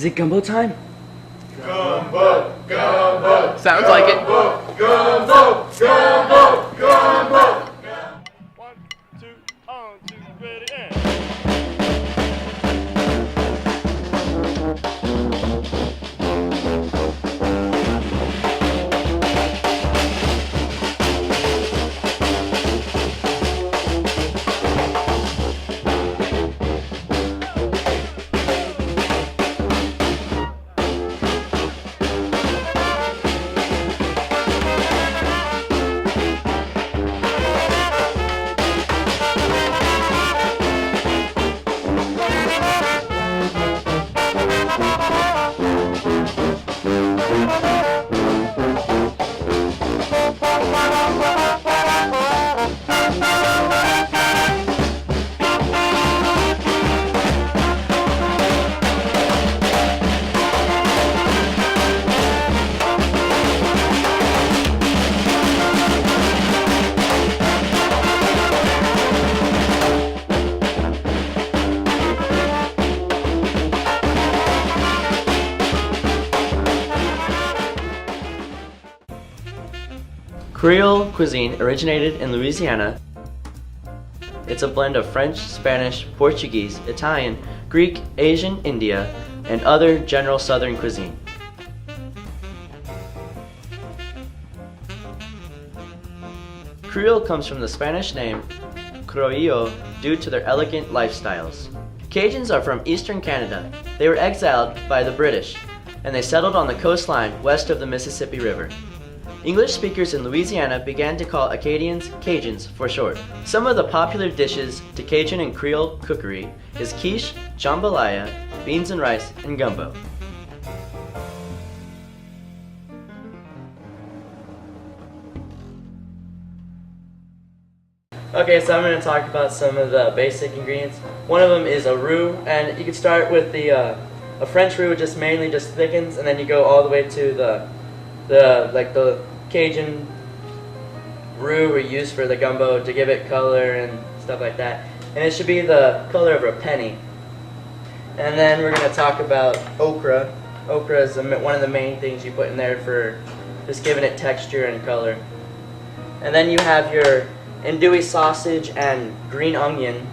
it gumbo time? Gumbo, gumbo. Sounds like it. Gumbo, gumbo, gumbo, gumbo. 1, 2, on, 2, ready, and. Creole cuisine originated in Louisiana. It's a blend of French, Spanish, Portuguese, Italian, Greek, Asian, India, and other general Southern cuisine. Creole comes from the Spanish name Criollo due to their elegant lifestyles. Cajuns are from eastern Canada. They were exiled by the British, and they settled on the coastline west of the Mississippi River. English speakers in Louisiana began to call Acadians Cajuns for short. Some of the popular dishes to Cajun and Creole cookery is quiche, jambalaya, beans and rice, and gumbo. Okay, so I'm going to talk about some of the basic ingredients. One of them is a roux, and you can start with a French roux, just mainly just thickens, and then you go all the way to the Cajun roux we use for the gumbo to give it color and stuff like that. And it should be the color of a penny. And then we're going to talk about okra. Okra is one of the main things you put in there for just giving it texture and color. And then you have your andouille sausage and green onion.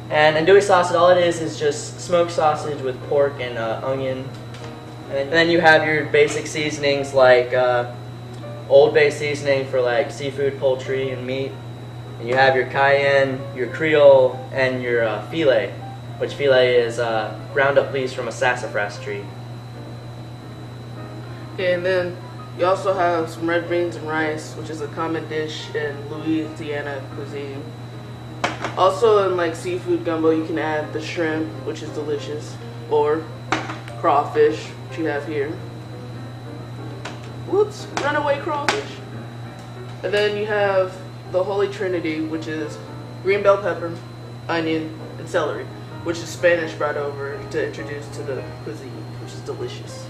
And andouille sausage, all it is just smoked sausage with pork and onion. And then you have your basic seasonings like Old Bay seasoning for like seafood, poultry, and meat. And you have your cayenne, your Creole, and your filet, which filet is ground up leaves from a sassafras tree. Okay, and then you also have some red beans and rice, which is a common dish in Louisiana cuisine. Also in like seafood gumbo, you can add the shrimp, which is delicious, or crawfish, which you have here. Whoops, runaway crawfish. And then you have the Holy Trinity, which is green bell pepper, onion, and celery, which is Spanish brought over to introduce to the cuisine, which is delicious.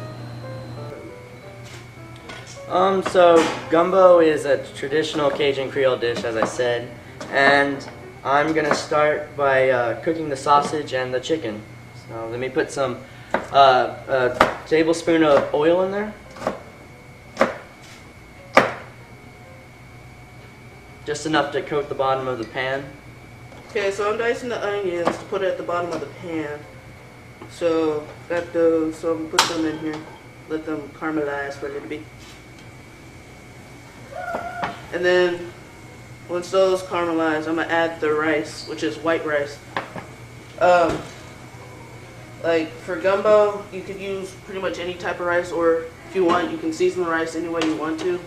So gumbo is a traditional Cajun Creole dish, as I said, and I'm gonna start by cooking the sausage and the chicken. So let me put some a tablespoon of oil in there. Just enough to coat the bottom of the pan. Okay, so I'm dicing the onions to put it at the bottom of the pan. So got those, so I'm gonna put them in here, let them caramelize for a little bit. And then once those caramelize, I'm gonna add the rice, which is white rice. Like for gumbo, you could use pretty much any type of rice, or if you want, you can season the rice any way you want to.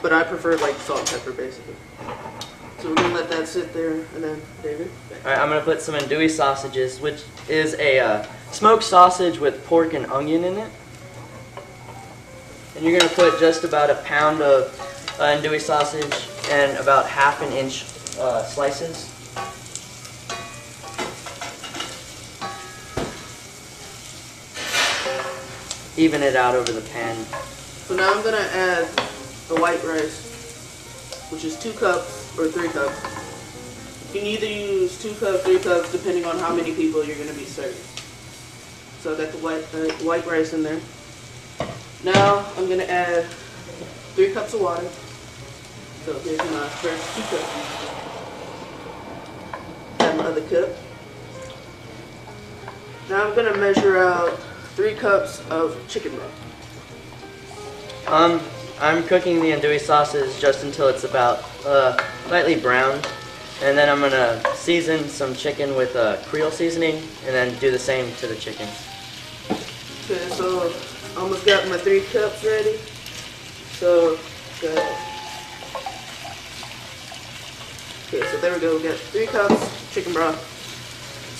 But I prefer like salt and pepper, basically. So we're gonna let that sit there, and then David. All right, I'm gonna put some andouille sausages, which is a smoked sausage with pork and onion in it. And you're gonna put just about a pound of andouille sausage and about ½ inch slices. Even it out over the pan. So now I'm gonna add the white rice, which is 2 cups or 3 cups. You can either use 2 cups, 3 cups, depending on how many people you're gonna be serving. So I got the white rice in there. Now I'm gonna add 3 cups of water. So here's my first 2 cups. Add my other cup. Now I'm gonna measure out 3 cups of chicken broth. I'm cooking the andouille sauces just until it's about lightly browned, and then I'm gonna season some chicken with Creole seasoning, and then do the same to the chicken. Okay, so almost got my 3 cups ready. So okay, so there we go. We got 3 cups chicken broth.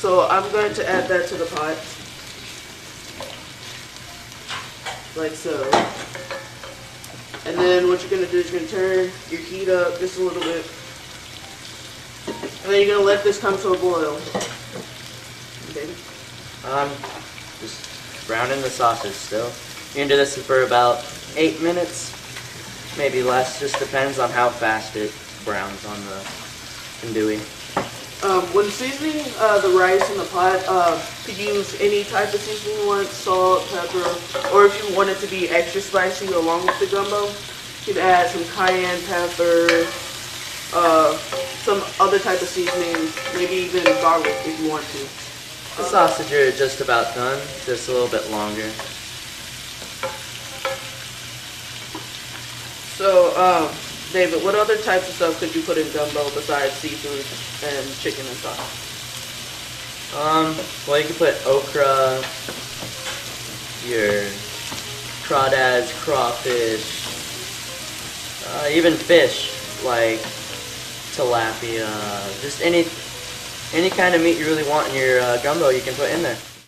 So I'm going to add that to the pot, like so. And then what you're going to do is you're going to turn your heat up just a little bit. And then you're going to let this come to a boil. Okay. Just browning the sausage still. You can do this for about 8 minutes, maybe less, just depends on how fast it browns on the andouille. When seasoning the rice in the pot, you could use any type of seasoning you want, salt, pepper, or if you want it to be extra spicy along with the gumbo, you could add some cayenne pepper, some other type of seasoning, maybe even garlic if you want to. The sausage are just about done, just a little bit longer. So, David, what other types of stuff could you put in gumbo besides seafood and chicken and sauce? Well, you can put okra, your crawdads, crawfish, even fish like tilapia, just any kind of meat you really want in your gumbo you can put in there.